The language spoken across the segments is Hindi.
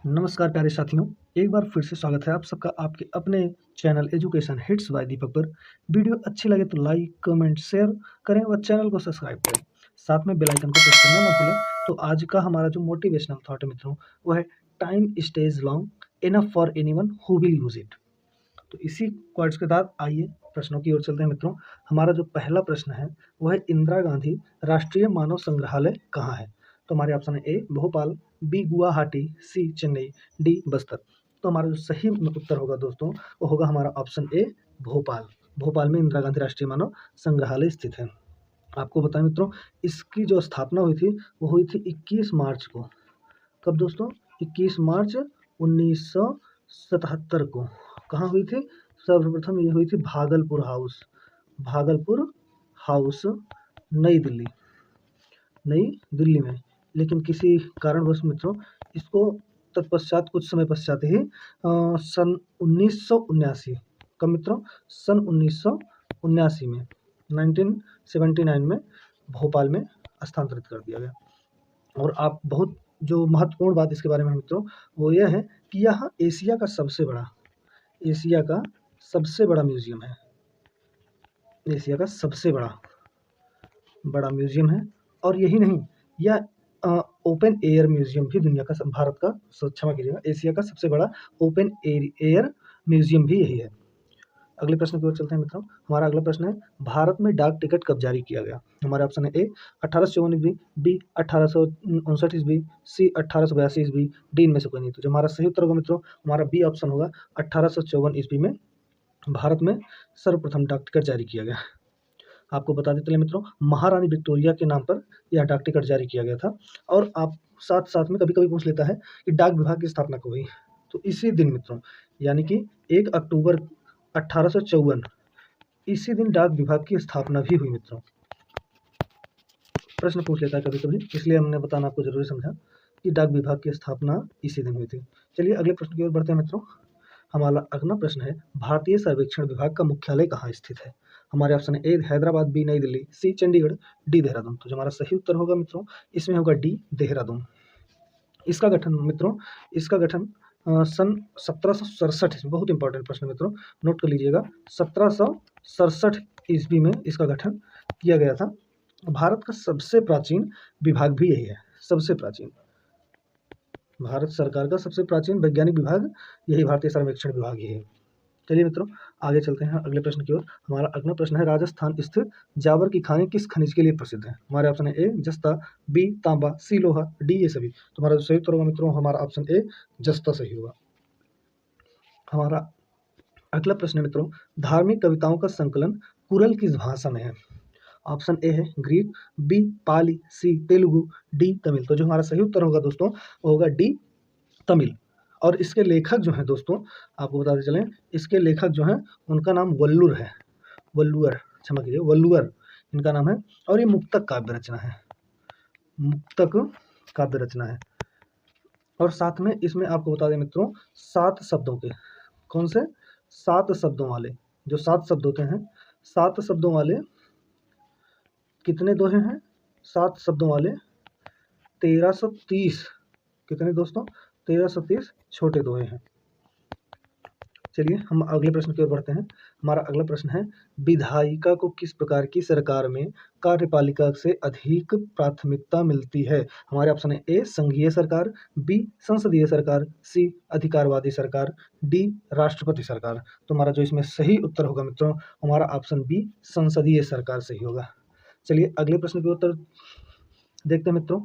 नमस्कार प्यारे साथियों, एक बार फिर से स्वागत है आप सबका आपके अपने चैनल एजुकेशन हिट्स बाय दीपक पर। वीडियो अच्छी लगे तो लाइक, कमेंट, शेयर करें व चैनल को सब्सक्राइब करें। साथ में बेल आइकन को प्रेस करना ना भूलें। तो आज का हमारा जो मोटिवेशनल थॉट है मित्रों, वो है time stage long enough for anyone who will use it. तो इसी क्वार्ट्स के साथ आइए प्रश्नों की ओर चलते हैं मित्रों। हमारा जो पहला प्रश्न है वो है इंदिरा गांधी राष्ट्रीय मानव संग्रहालय कहाँ है। तो हमारे ऑप्शन है ए भोपाल, बी गुवाहाटी, सी चेन्नई, डी बस्तर। तो हमारा जो सही उत्तर होगा दोस्तों वो होगा हमारा ऑप्शन ए भोपाल। भोपाल में इंदिरा गांधी राष्ट्रीय मानव संग्रहालय स्थित है। आपको बताएं मित्रों, इसकी जो स्थापना हुई थी वो हुई थी 21 मार्च को। कब दोस्तों? 21 मार्च 1977 को। कहाँ हुई थी? सर्वप्रथम ये हुई थी भागलपुर हाउस, भागलपुर हाउस, नई दिल्ली, नई दिल्ली में। लेकिन किसी कारणवश मित्रों इसको तत्पश्चात कुछ समय पश्चात ही सन 1979, कब मित्रों? सन 1979 में, 1979 में भोपाल में स्थानांतरित कर दिया गया। और आप बहुत जो महत्वपूर्ण बात इसके बारे में मित्रों वो यह है कि यह एशिया का सबसे बड़ा म्यूजियम है। एशिया का सबसे बड़ा म्यूजियम है। और यही नहीं, यह ओपन एयर म्यूजियम भी दुनिया का भारत का, क्षमा कीजिएगा, एशिया का सबसे बड़ा ओपन एयर म्यूजियम भी यही है। अगले प्रश्न की ओर चलते हैं मित्रों। हमारा अगला प्रश्न है भारत में डाक टिकट कब जारी किया गया। हमारे ऑप्शन है ए 1854 ईस्वी, बी 1859 ईस्वी, सी 1882 ईस्वी, डी इनमें से कोई नहीं। तो जो हमारा सही उत्तर होगा मित्रों हमारा बी ऑप्शन होगा। 1854 ईस्वी में भारत में सर्वप्रथम डाक टिकट जारी किया गया। आपको बता देते हैं मित्रों, महारानी विक्टोरिया के नाम पर यह डाक टिकट जारी किया गया था। और आप साथ साथ में कभी कभी पूछ लेता है कि डाक विभाग की स्थापना कब हुई। तो इसी दिन मित्रों, यानी कि 1 अक्टूबर 1854, इसी दिन डाक विभाग की स्थापना भी हुई मित्रों। प्रश्न पूछ लेता है कभी कभी, इसलिए हमने बताना आपको जरूरी समझा कि डाक विभाग की स्थापना इसी दिन हुई थी। चलिए अगले प्रश्न की ओर बढ़ते हैं मित्रों। हमारा अगला प्रश्न है भारतीय सर्वेक्षण विभाग का मुख्यालय कहाँ स्थित है। हमारे ऑप्शन है ए हैदराबाद, बी नई दिल्ली, सी चंडीगढ़, डी देहरादून। तो जो हमारा सही उत्तर होगा मित्रों इसमें होगा डी देहरादून। इसका गठन मित्रों, इसका गठन सन 1767 ईस्वी, बहुत इंपॉर्टेंट प्रश्न मित्रों, नोट कर लीजिएगा, 1767 ईस्वी में इसका गठन किया गया था। भारत का सबसे प्राचीन विभाग भी यही है, सबसे प्राचीन, भारत सरकार का सबसे प्राचीन वैज्ञानिक विभाग यही भारतीय सर्वेक्षण विभाग ही है। चलिए मित्रों आगे चलते हैं अगले प्रश्न की ओर। हमारा अगला प्रश्न है राजस्थान स्थित जावर की खानें किस खनिज के लिए प्रसिद्ध है। हमारे ऑप्शन है ए जस्ता, बी तांबा, सी लोहा, डी ये सभी। तो हमारा जो सही उत्तर होगा मित्रों हमारा ऑप्शन ए जस्ता सही होगा। हमारा अगला प्रश्न है मित्रों धार्मिक कविताओं का संकलन कुरल किस भाषा में है। ऑप्शन ए है ग्रीक, बी पाली, सी तेलुगु, डी तमिल। तो जो हमारा सही उत्तर होगा दोस्तों वो होगा डी तमिल। और इसके लेखक जो हैं दोस्तों आपको बताते चलें, इसके लेखक जो हैं उनका नाम वल्लूर है, वल्लुअर, क्षमा कीजिए, वल्लुअर इनका नाम है। और ये मुक्तक काव्य रचना है, मुक्तक काव्य रचना है। और साथ में इसमें आपको बता दें मित्रों 7 शब्दों के, कौन से 7 शब्दों वाले, जो 7 शब्द होते हैं 7 शब्दों वाले कितने दोहे हैं, 7 शब्दों वाले 1330, कितने दोस्तों 1330 छोटे दोहे हैं। चलिए हम अगले प्रश्न की ओर बढ़ते हैं। हमारा अगला प्रश्न है विधायिका को किस प्रकार की सरकार में कार्यपालिका से अधिक प्राथमिकता मिलती है। हमारे ऑप्शन है ए संघीय सरकार, बी संसदीय सरकार, सी अधिकारवादी सरकार, डी राष्ट्रपति सरकार। तो हमारा जो इसमें सही उत्तर होगा मित्रों हमारा ऑप्शन बी संसदीय सरकार सही होगा। चलिए अगले प्रश्न के उत्तर देखते हैं मित्रों।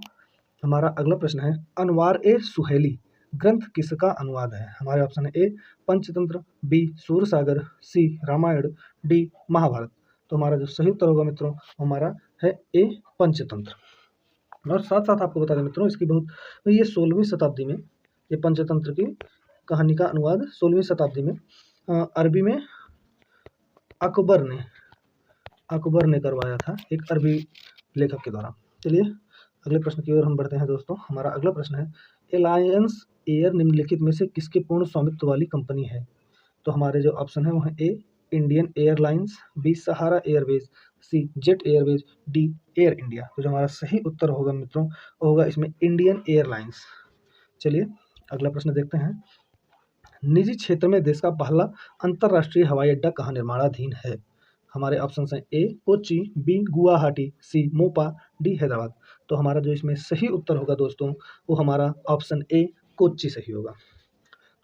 हमारा अगला प्रश्न है अनवार ए सुहेली ग्रंथ किसका अनुवाद है। हमारे ऑप्शन है ए पंचतंत्र, बी सूरसागर, सी रामायण, डी महाभारत। तो हमारा जो सही उत्तर होगा मित्रों हमारा है ए पंचतंत्र। और साथ साथ आपको बता दें मित्रों इसकी बहुत, ये 16वीं शताब्दी में, ये पंचतंत्र की कहानी का अनुवाद 16वीं शताब्दी में अरबी में अकबर ने करवाया था, एक अरबी लेखक के द्वारा। चलिए अगले प्रश्न की ओर हम बढ़ते हैं दोस्तों। हमारा अगला प्रश्न है एलायंस एयर निम्नलिखित में से किसके पूर्ण स्वामित्व वाली कंपनी है। तो हमारे जो ऑप्शन है वो है A Indian Airlines, B Sahara Airways, C Jet Airways, D Air India. तो जो हमारा सही उत्तर होगा मित्रों वो होगा इसमें इंडियन एयरलाइंस। चलिए अगला प्रश्न देखते हैं, निजी क्षेत्र में देश का पहला अंतर्राष्ट्रीय हवाई अड्डा कहाँ निर्माणाधीन है? हमारे ऑप्शन हैं ए कोच्चि, बी गुवाहाटी, सी मोपा, डी हैदराबाद। तो हमारा जो इसमें सही उत्तर होगा दोस्तों वो हमारा ऑप्शन ए कोच्चि सही होगा।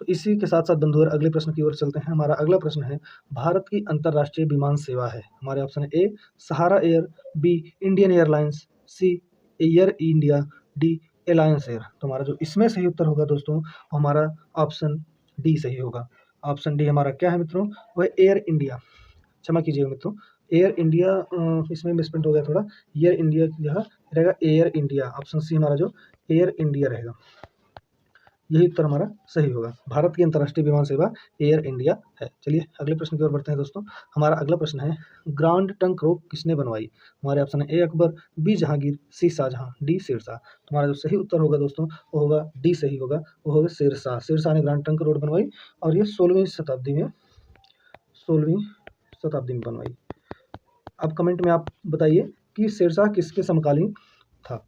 तो इसी के साथ साथ बंधुओं अगले प्रश्न की ओर चलते हैं। हमारा अगला प्रश्न है, भारत की अंतर्राष्ट्रीय विमान सेवा है। हमारे ऑप्शन है A Sahara Air, B Indian Airlines, C Air India, D Alliance Air. तो हमारा जो इसमें सही उत्तर होगा दोस्तों वो हमारा ऑप्शन डी सही होगा। ऑप्शन डी हमारा क्या है मित्रों, वह एयर इंडिया, क्षमा कीजिएगा मित्रों, एयर इंडिया इसमें मिसप्रिंट हो गया थोड़ा, एयर इंडिया यह रहेगा एयर इंडिया। ऑप्शन सी हमारा जो एयर इंडिया रहेगा, यही उत्तर हमारा सही होगा। भारत की अंतर्राष्ट्रीय विमान सेवा एयर इंडिया है। चलिए अगले प्रश्न की ओर बढ़ते हैं दोस्तों। हमारा अगला प्रश्न है, ग्रांड ट्रंक रोड किसने बनवाई? हमारे ऑप्शन है ए अकबर, बी जहांगीर, सी शाहजहां, डी शेरशाह। तो हमारा जो सही उत्तर होगा दोस्तों वो होगा डी सही होगा, वो होगा शेरशाह। शेरशाह ने ग्रांड ट्रंक रोड बनवाई और ये 16वीं शताब्दी में बनवाई। अब कमेंट में आप बताइए कि शेरशाह किसके समकालीन था।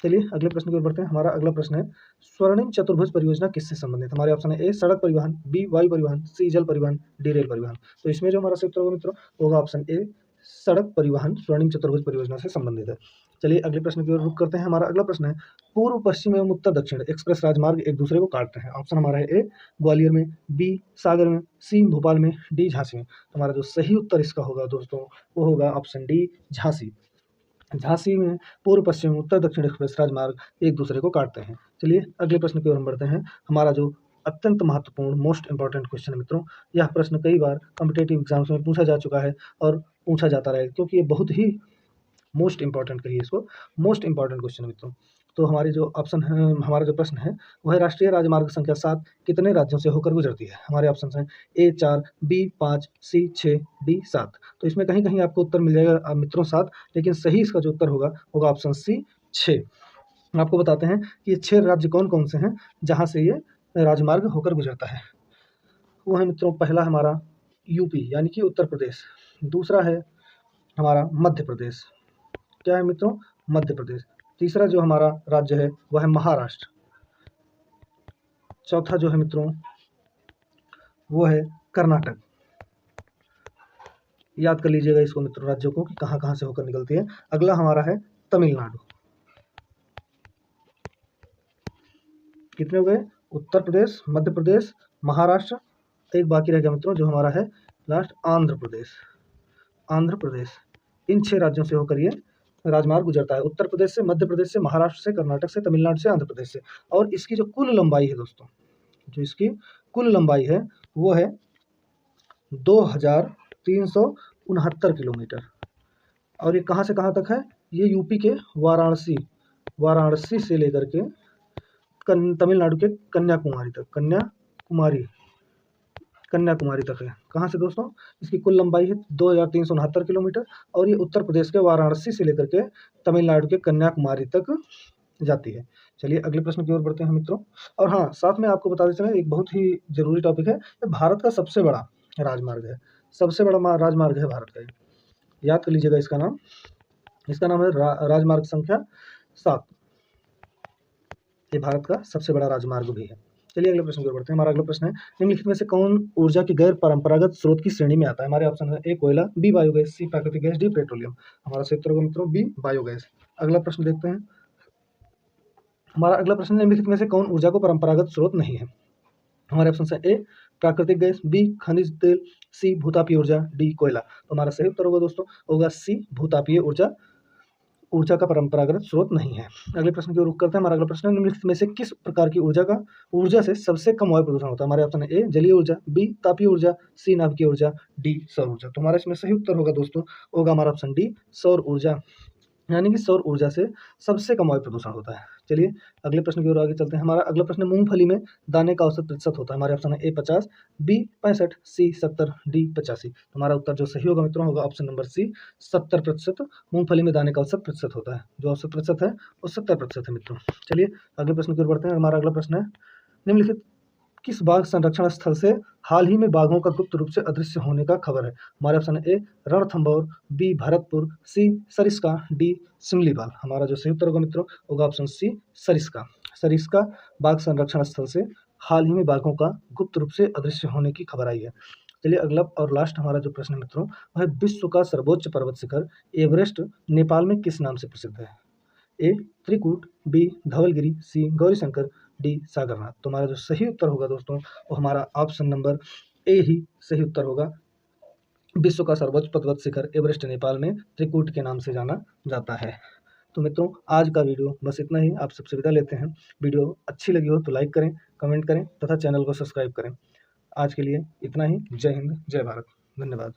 चलिए अगले प्रश्न की ओर बढ़ते हैं। हमारा अगला प्रश्न है, स्वर्णिम चतुर्भुज परियोजना किससे संबंधित? हमारे ऑप्शन है ए सड़क परिवहन, बी वायु परिवहन, सी जल परिवहन, डी रेल परिवहन। तो इसमें जो हमारा सही उत्तर होगा मित्रों होगा ऑप्शन ए सड़क परिवहन स्वर्णिम चतुर्भुज परियोजना से संबंधित है। चलिए अगले प्रश्न की ओर रुख करते हैं। हमारा अगला प्रश्न है, पूर्व पश्चिम एवं उत्तर दक्षिण एक्सप्रेस राजमार्ग एक दूसरे को काटते हैं। ऑप्शन हमारा है ए ग्वालियर में, बी सागर में, सी भोपाल में, डी झांसी में। तो हमारा जो सही उत्तर इसका होगा दोस्तों वो होगा ऑप्शन डी झांसी। झांसी में पूर्व पश्चिम उत्तर दक्षिण एक्सप्रेस राजमार्ग एक दूसरे को काटते हैं। चलिए अगले प्रश्न की ओर हम बढ़ते हैं। हमारा जो अत्यंत महत्वपूर्ण मोस्ट इंपॉर्टेंट क्वेश्चन है मित्रों, यह प्रश्न कई बार कॉम्पिटेटिव एग्जाम्स में पूछा जा चुका है और पूछा जाता रहेगा क्योंकि ये बहुत ही मोस्ट इंपॉर्टेंट कहिए इसको, मोस्ट इंपॉर्टेंट क्वेश्चन है मित्रों। तो हमारी जो ऑप्शन है, हमारा जो प्रश्न है वह है, राष्ट्रीय राजमार्ग संख्या 7 कितने राज्यों से होकर गुजरती है? हमारे ऑप्शन हैं ए 4, बी 5, सी 6, डी 7। तो इसमें कहीं कहीं आपको उत्तर मिल जाएगा मित्रों 7, लेकिन सही इसका जो उत्तर होगा होगा ऑप्शन सी 6। आपको बताते हैं कि ये 6 राज्य कौन कौन से हैं जहाँ से ये राजमार्ग होकर गुजरता है। वो है मित्रों, पहला हमारा यूपी यानी कि उत्तर प्रदेश, दूसरा है हमारा मध्य प्रदेश, क्या है मित्रों, मध्य प्रदेश। तीसरा जो हमारा राज्य है वह है महाराष्ट्र। चौथा जो है मित्रों वो है कर्नाटक। याद कर लीजिएगा इसको मित्रों राज्यों को कि कहाँ कहाँ से होकर निकलती है। अगला हमारा है तमिलनाडु। कितने हो गए, उत्तर प्रदेश, मध्य प्रदेश, महाराष्ट्र, एक बाकी रह गया मित्रों जो हमारा है लास्ट आंध्र प्रदेश। आंध्र प्रदेश, इन 6 राज्यों से होकर ये राजमार्ग गुजरता है, उत्तर प्रदेश से, मध्य प्रदेश से, महाराष्ट्र से, कर्नाटक से, तमिलनाडु से, आंध्र प्रदेश से। और इसकी जो कुल लंबाई है दोस्तों, जो इसकी कुल लंबाई है वो है 2369 किलोमीटर। और ये कहाँ से कहाँ तक है, ये यूपी के वाराणसी से लेकर के तमिलनाडु के कन्याकुमारी तक, कन्याकुमारी तक है। कहाँ से दोस्तों, इसकी कुल लंबाई है 2369 किलोमीटर और ये उत्तर प्रदेश के वाराणसी से लेकर के तमिलनाडु के कन्याकुमारी तक जाती है। चलिए अगले प्रश्न की ओर बढ़ते हैं मित्रों। और हाँ, साथ में आपको बता देते हैं एक बहुत ही जरूरी टॉपिक है, ये भारत का सबसे बड़ा राजमार्ग है, सबसे बड़ा राजमार्ग है भारत का। याद कर लीजिएगा इसका नाम है राजमार्ग संख्या 7। ये भारत का सबसे बड़ा राजमार्ग भी है। चलिए अगले प्रश्न की ओर बढ़ते हैं। हमारा अगला प्रश्न है, निम्नलिखित में से कौन ऊर्जा की गैर परंपरागत स्रोत की श्रेणी में आता है? हमारे ऑप्शन है ए कोयला, बी बायोगैस, सी प्राकृतिक गैस, डी पेट्रोलियम। हमारा सही उत्तर होगा मित्रों बी बायोगैस। अगला प्रश्न देखते हैं। हमारा अगला प्रश्न, निम्नलिखित में से कौन ऊर्जा को परंपरागत स्रोत नहीं है? हमारे ऑप्शन है ए प्राकृतिक गैस, बी खनिज तेल, सी भूतापीय ऊर्जा, डी कोयला। तो हमारा सही उत्तर होगा दोस्तों होगा सी भूतापीय ऊर्जा का परंपरागत स्रोत नहीं है। अगले प्रश्न की ओर रुख करते हैं। हमारा अगला प्रश्न है, निम्नलिखित में से किस प्रकार की ऊर्जा से सबसे कम वायु प्रदूषण होता है? हमारे ऑप्शन है ए जलीय ऊर्जा, बी तापीय ऊर्जा, सी नाभिकीय ऊर्जा, डी सौर ऊर्जा। तो हमारा इसमें सही उत्तर होगा दोस्तों होगा हमारा ऑप्शन डी सौर ऊर्जा, यानी कि सौर ऊर्जा से सबसे कम वायु प्रदूषण होता है। चलिए अगले प्रश्न की ओर आगे चलते हैं। हमारा अगला प्रश्न, मूंगफली में दाने का औसत प्रतिशत होता है? हमारे ऑप्शन है ए 50, बी 65, सी 70, डी 85। हमारा उत्तर जो सही होगा मित्रों होगा ऑप्शन नंबर सी 70%। मूंगफली में दाने का औसत प्रतिशत होता है, जो औसत प्रतिशत है वो 70% है मित्रों। चलिए अगले प्रश्न की ओर बढ़ते हैं। हमारा अगला प्रश्न है, निम्नलिखित किस बाघ संरक्षण स्थल से हाल ही में बाघों का गुप्त रूप से अदृश्य होने का खबर है? हमारे ऑप्शन है ए रणथंभौर, बी भरतपुर, सी सरिस्का, डी सिमलीपाल। हमारा जो सही उत्तर होगा मित्रों होगा ऑप्शन सी सरिस्का। सरिस्का बाघ संरक्षण स्थल से हाल ही में बाघों का गुप्त रूप से अदृश्य होने की खबर आई है। चलिए अगला और लास्ट हमारा जो प्रश्न है मित्रों, वह विश्व का सर्वोच्च पर्वत शिखर एवरेस्ट नेपाल में किस नाम से प्रसिद्ध है? ए त्रिकूट, बी धवलगिरी, सी गौरीशंकर, डी सागरनाथ। तो हमारा जो सही उत्तर होगा दोस्तों, वो हमारा ऑप्शन नंबर ए ही सही उत्तर होगा। विश्व का सर्वोच्च पर्वत शिखर एवरेस्ट नेपाल में त्रिकूट के नाम से जाना जाता है। तो मित्रों आज का वीडियो बस इतना ही, आप सबसे विदा लेते हैं। वीडियो अच्छी लगी हो तो लाइक करें, कमेंट करें तथा चैनल को सब्सक्राइब करें। आज के लिए इतना ही। जय हिंद, जय भारत, धन्यवाद।